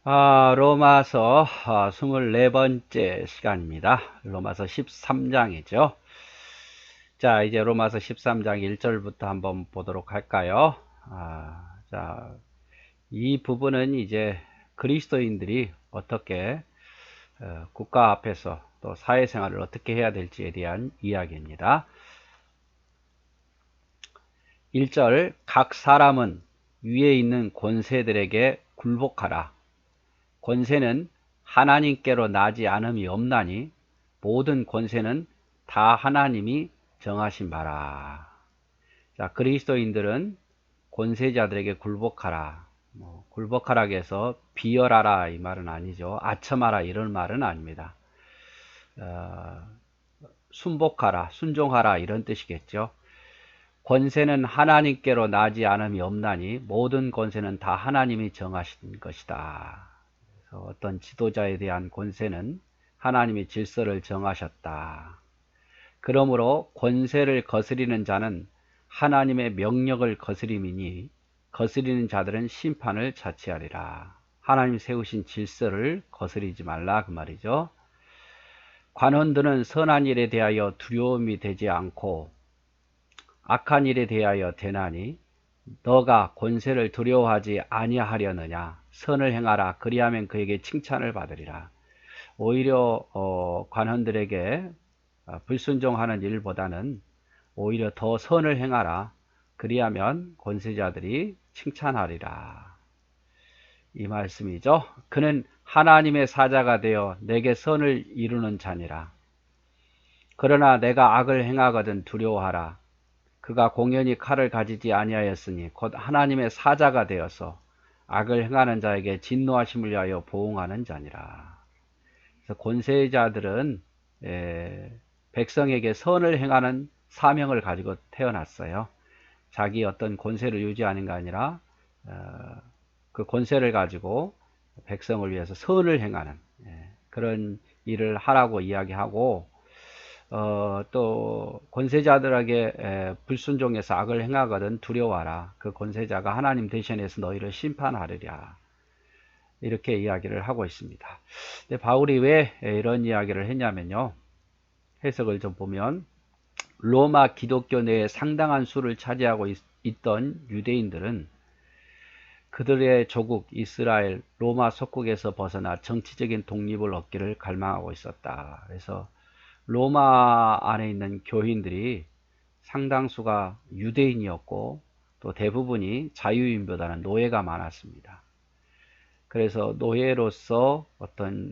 로마서 24번째 시간입니다. 로마서 13장이죠. 자, 이제 로마서 13장 1절부터 한번 보도록 할까요? 자, 이 부분은 이제 그리스도인들이 어떻게 국가 앞에서 또 사회생활을 어떻게 해야 될지에 대한 이야기입니다. 1절, 각 사람은 위에 있는 권세들에게 굴복하라. 권세는 하나님께로 나지 않음이 없나니 모든 권세는 다 하나님이 정하신 바라. 자, 그리스도인들은 권세자들에게 굴복하라. 굴복하라 해서 비열하라 이 말은 아니죠. 아첨하라 이런 말은 아닙니다. 순복하라, 순종하라 이런 뜻이겠죠. 권세는 하나님께로 나지 않음이 없나니 모든 권세는 다 하나님이 정하신 것이다. 어떤 지도자에 대한 권세는 하나님이 질서를 정하셨다. 그러므로 권세를 거스리는 자는 하나님의 명령을 거스림이니 거스리는 자들은 심판을 자취하리라. 하나님 세우신 질서를 거스리지 말라 그 말이죠. 관원들은 선한 일에 대하여 두려움이 되지 않고 악한 일에 대하여 되나니 너가 권세를 두려워하지 아니하려느냐. 선을 행하라. 그리하면 그에게 칭찬을 받으리라. 오히려 관원들에게 불순종하는 일보다는 오히려 더 선을 행하라. 그리하면 권세자들이 칭찬하리라. 이 말씀이죠. 그는 하나님의 사자가 되어 내게 선을 이루는 자니라. 그러나 내가 악을 행하거든 두려워하라. 그가 공연히 칼을 가지지 아니하였으니 곧 하나님의 사자가 되어서 악을 행하는 자에게 진노하심을 위하여 보응하는 자니라. 그래서 권세자들은 백성에게 선을 행하는 사명을 가지고 태어났어요. 자기 어떤 권세를 유지하는 게 아니라 그 권세를 가지고 백성을 위해서 선을 행하는 그런 일을 하라고 이야기하고 또 권세자들에게 불순종해서 악을 행하거든 두려워하라. 그 권세자가 하나님 대신해서 너희를 심판하리라. 이렇게 이야기를 하고 있습니다. 근데 바울이 왜 이런 이야기를 했냐면요. 해석을 좀 보면 로마 기독교 내에 상당한 수를 차지하고 있던 유대인들은 그들의 조국 이스라엘 로마 속국에서 벗어나 정치적인 독립을 얻기를 갈망하고 있었다. 그래서 로마 안에 있는 교인들이 상당수가 유대인이었고 또 대부분이 자유인보다는 노예가 많았습니다. 그래서 노예로서 어떤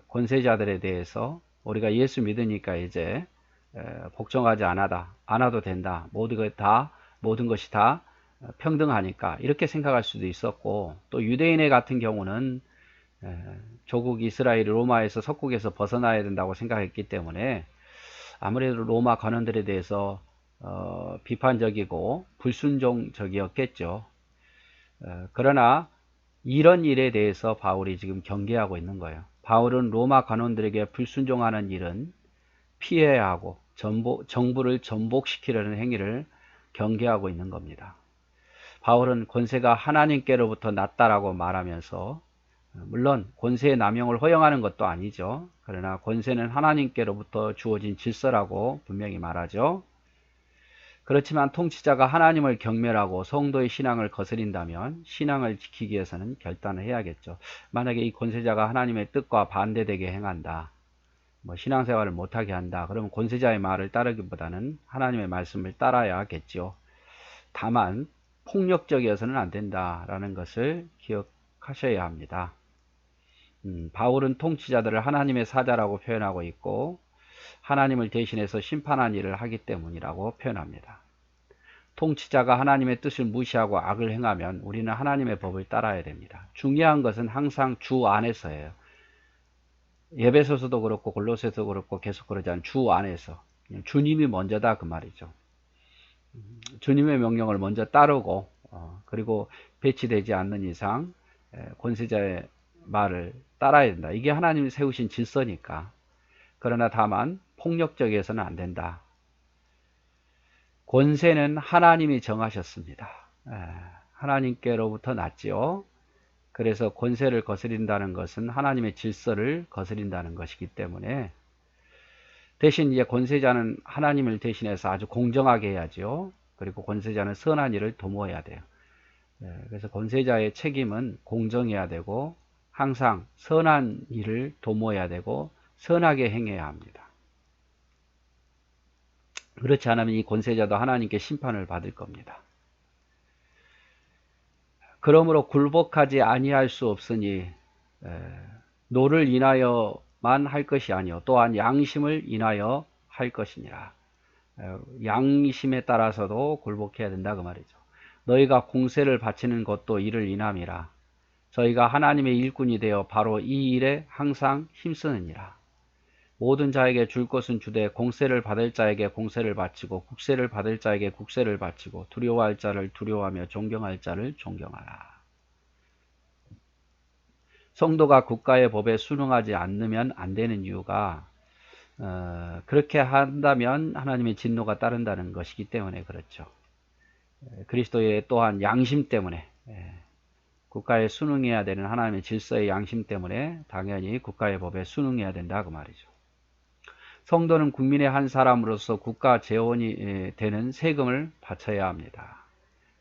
권세자들에 대해서 우리가 예수 믿으니까 이제 복종하지 않아도 된다. 모든 것이 다 평등하니까 이렇게 생각할 수도 있었고 또 유대인의 같은 경우는 조국 이스라엘이 로마에서 속국에서 벗어나야 된다고 생각했기 때문에 아무래도 로마 관원들에 대해서 비판적이고 불순종적이었겠죠. 그러나 이런 일에 대해서 바울이 지금 경계하고 있는 거예요. 바울은 로마 관원들에게 불순종하는 일은 피해야 하고 정부를 전복시키려는 행위를 경계하고 있는 겁니다. 바울은 권세가 하나님께로부터 났다라고 말하면서 물론 권세의 남용을 허용하는 것도 아니죠. 그러나 권세는 하나님께로부터 주어진 질서라고 분명히 말하죠. 그렇지만 통치자가 하나님을 경멸하고 성도의 신앙을 거스린다면 신앙을 지키기 위해서는 결단을 해야겠죠. 만약에 이 권세자가 하나님의 뜻과 반대되게 행한다. 신앙생활을 못하게 한다. 그러면 권세자의 말을 따르기보다는 하나님의 말씀을 따라야겠죠. 다만 폭력적이어서는 안 된다라는 것을 기억하셔야 합니다. 바울은 통치자들을 하나님의 사자라고 표현하고 있고 하나님을 대신해서 심판한 일을 하기 때문이라고 표현합니다. 통치자가 하나님의 뜻을 무시하고 악을 행하면 우리는 하나님의 법을 따라야 됩니다. 중요한 것은 항상 주 안에서예요. 에베소서도 그렇고 골로새서도 그렇고 계속 그러잖아요. 주 안에서. 주님이 먼저다 그 말이죠. 주님의 명령을 먼저 따르고 그리고 배치되지 않는 이상 권세자의 말을 따라야 된다. 이게 하나님이 세우신 질서니까. 그러나 다만 폭력적이어서는 안 된다. 권세는 하나님이 정하셨습니다. 하나님께로부터 났지요. 그래서 권세를 거스린다는 것은 하나님의 질서를 거스린다는 것이기 때문에 대신 이제 권세자는 하나님을 대신해서 아주 공정하게 해야죠. 그리고 권세자는 선한 일을 도모해야 돼요. 그래서 권세자의 책임은 공정해야 되고 항상 선한 일을 도모해야 되고 선하게 행해야 합니다. 그렇지 않으면 이 권세자도 하나님께 심판을 받을 겁니다. 그러므로 굴복하지 아니할 수 없으니 노를 인하여만 할 것이 아니요 또한 양심을 인하여 할 것이니라. 양심에 따라서도 굴복해야 된다 그 말이죠. 너희가 공세를 바치는 것도 이를 인함이라. 저희가 하나님의 일꾼이 되어 바로 이 일에 항상 힘쓰느니라. 모든 자에게 줄 것은 주되 공세를 받을 자에게 공세를 바치고 국세를 받을 자에게 국세를 바치고 두려워할 자를 두려워하며 존경할 자를 존경하라. 성도가 국가의 법에 순응하지 않으면 안 되는 이유가 그렇게 한다면 하나님의 진노가 따른다는 것이기 때문에 그렇죠. 그리스도의 또한 양심 때문에 국가에 순응해야 되는 하나님의 질서의 양심 때문에 당연히 국가의 법에 순응해야 된다 그 말이죠. 성도는 국민의 한 사람으로서 국가 재원이 되는 세금을 바쳐야 합니다.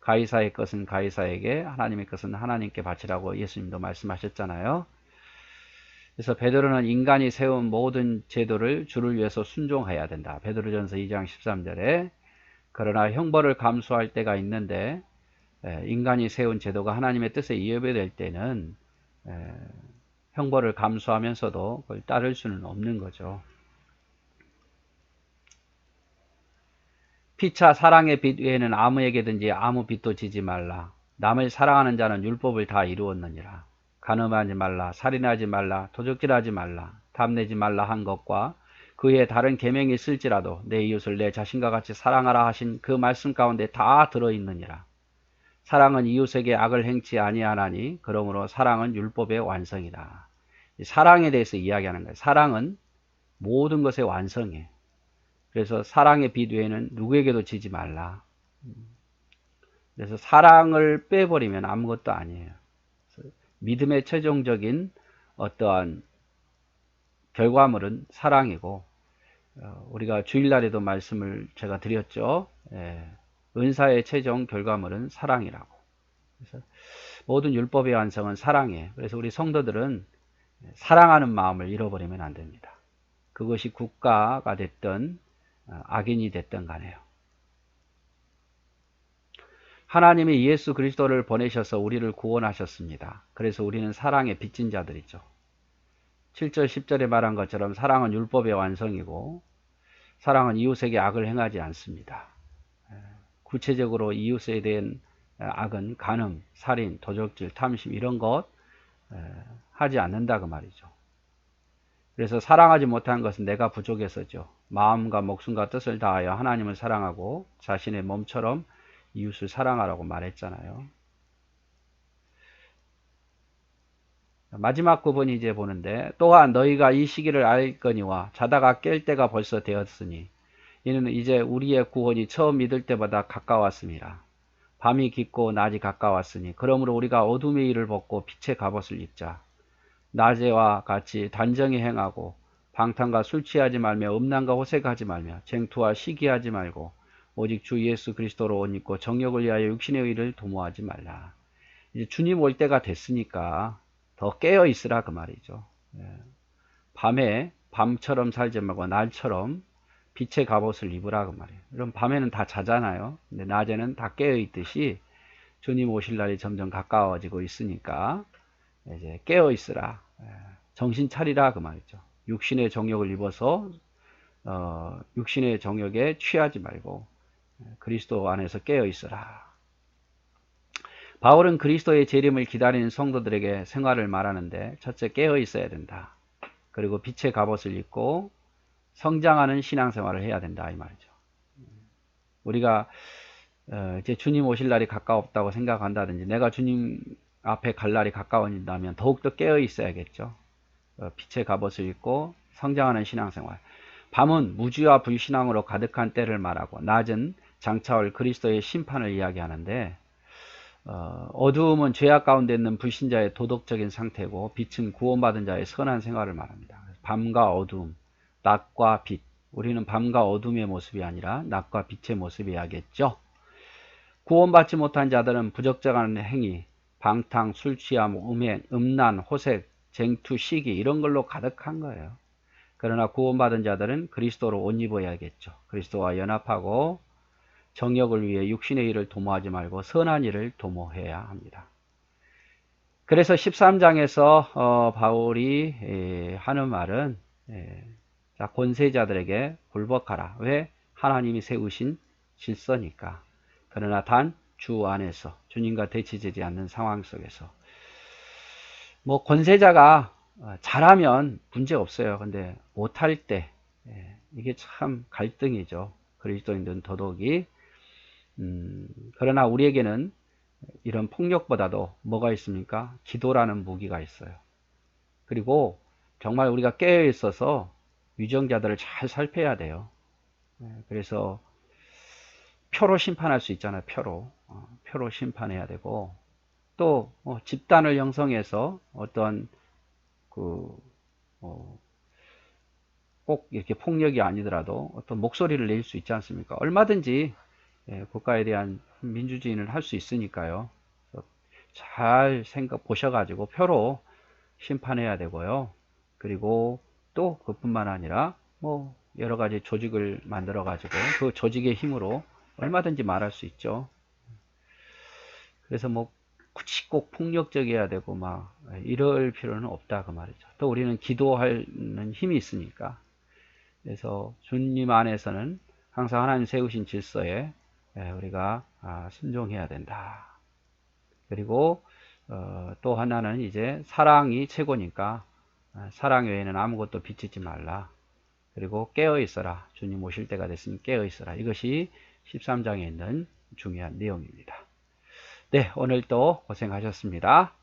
가이사의 것은 가이사에게 하나님의 것은 하나님께 바치라고 예수님도 말씀하셨잖아요. 그래서 베드로는 인간이 세운 모든 제도를 주를 위해서 순종해야 된다. 베드로전서 2장 13절에 그러나 형벌을 감수할 때가 있는데 인간이 세운 제도가 하나님의 뜻에 이해될 때는 형벌을 감수하면서도 그걸 따를 수는 없는 거죠. 피차 사랑의 빛 외에는 아무에게든지 아무 빛도 지지 말라. 남을 사랑하는 자는 율법을 다 이루었느니라. 간음하지 말라, 살인하지 말라, 도적질하지 말라, 탐내지 말라 한 것과 그 외에 다른 계명이 있을지라도 내 이웃을 내 자신과 같이 사랑하라 하신 그 말씀 가운데 다 들어있느니라. 사랑은 이웃에게 악을 행치 아니하나니 그러므로 사랑은 율법의 완성이다. 사랑에 대해서 이야기하는 거예요. 사랑은 모든 것의 완성이에요. 그래서 사랑의 빛 외에는 누구에게도 지지 말라. 그래서 사랑을 빼버리면 아무것도 아니에요. 믿음의 최종적인 어떠한 결과물은 사랑이고 우리가 주일날에도 말씀을 제가 드렸죠. 은사의 최종 결과물은 사랑이라고. 그래서 모든 율법의 완성은 사랑이에요. 그래서 우리 성도들은 사랑하는 마음을 잃어버리면 안 됩니다. 그것이 국가가 됐든 악인이 됐든 간에요. 하나님이 예수 그리스도를 보내셔서 우리를 구원하셨습니다. 그래서 우리는 사랑에 빚진 자들이죠. 7절 10절에 말한 것처럼 사랑은 율법의 완성이고 사랑은 이웃에게 악을 행하지 않습니다. 구체적으로 이웃에 대한 악은 간음, 살인, 도적질, 탐심 이런 것 하지 않는다 그 말이죠. 그래서 사랑하지 못한 것은 내가 부족해서죠. 마음과 목숨과 뜻을 다하여 하나님을 사랑하고 자신의 몸처럼 이웃을 사랑하라고 말했잖아요. 마지막 부분 이제 보는데 또한 너희가 이 시기를 알거니와 자다가 깰 때가 벌써 되었으니 이는 이제 우리의 구원이 처음 믿을 때보다 가까웠습니다. 밤이 깊고 낮이 가까웠으니 그러므로 우리가 어둠의 일을 벗고 빛의 갑옷을 입자. 낮에와 같이 단정히 행하고 방탕과 술 취하지 말며 음란과 호색하지 말며 쟁투와 시기하지 말고 오직 주 예수 그리스도로 옷 입고 정욕을 위하여 육신의 의를 도모하지 말라. 이제 주님 올 때가 됐으니까 더 깨어 있으라 그 말이죠. 밤에 밤처럼 살지 말고 날처럼 빛의 갑옷을 입으라 그 말이에요. 그럼 밤에는 다 자잖아요. 근데 낮에는 다 깨어 있듯이 주님 오실 날이 점점 가까워지고 있으니까 이제 깨어 있으라. 정신 차리라 그 말이죠. 육신의 정욕을 입어서 육신의 정욕에 취하지 말고 그리스도 안에서 깨어 있으라. 바울은 그리스도의 재림을 기다리는 성도들에게 생활을 말하는데 첫째 깨어 있어야 된다. 그리고 빛의 갑옷을 입고 성장하는 신앙생활을 해야 된다 이 말이죠. 우리가 이제 주님 오실 날이 가까웠다고 생각한다든지 내가 주님 앞에 갈 날이 가까워진다면 더욱더 깨어 있어야겠죠. 빛의 갑옷을 입고 성장하는 신앙생활. 밤은 무지와 불신앙으로 가득한 때를 말하고 낮은 장차올 그리스도의 심판을 이야기하는데 어두움은 죄악 가운데 있는 불신자의 도덕적인 상태고 빛은 구원받은 자의 선한 생활을 말합니다. 밤과 어두움, 낮과 빛. 우리는 밤과 어둠의 모습이 아니라 낮과 빛의 모습이야겠죠. 구원받지 못한 자들은 부적절한 행위, 방탕, 술취함, 음행, 음란, 호색, 쟁투, 시기 이런 걸로 가득한 거예요. 그러나 구원받은 자들은 그리스도로 옷 입어야겠죠. 그리스도와 연합하고 정욕을 위해 육신의 일을 도모하지 말고 선한 일을 도모해야 합니다. 그래서 13장에서 바울이 하는 말은 권세자들에게 굴복하라. 왜? 하나님이 세우신 질서니까. 그러나 단 주 안에서 주님과 대치되지 않는 상황 속에서 뭐 권세자가 잘하면 문제 없어요. 근데 못할 때 이게 참 갈등이죠. 그리스도인들은 더더욱이 그러나 우리에게는 이런 폭력보다도 뭐가 있습니까? 기도라는 무기가 있어요. 그리고 정말 우리가 깨어 있어서 위정자들을 잘 살펴야 돼요. 그래서 표로 심판할 수 있잖아요. 표로 심판해야 되고 또 집단을 형성해서 어떤 꼭 이렇게 폭력이 아니더라도 어떤 목소리를 낼 수 있지 않습니까? 얼마든지 국가에 대한 민주주의는 할 수 있으니까요. 잘 보셔가지고 표로 심판해야 되고요. 그리고 또 그뿐만 아니라 뭐 여러 가지 조직을 만들어 가지고 그 조직의 힘으로 얼마든지 말할 수 있죠. 그래서 뭐 굳이 꼭 폭력적이어야 되고 막 이럴 필요는 없다 그 말이죠. 또 우리는 기도하는 힘이 있으니까. 그래서 주님 안에서는 항상 하나님 세우신 질서에 우리가 순종해야 된다. 그리고 또 하나는 이제 사랑이 최고니까 사랑 외에는 아무것도 비치지 말라. 그리고 깨어 있어라. 주님 오실 때가 됐으니 깨어 있어라. 이것이 13장에 있는 중요한 내용입니다. 네, 오늘도 고생하셨습니다.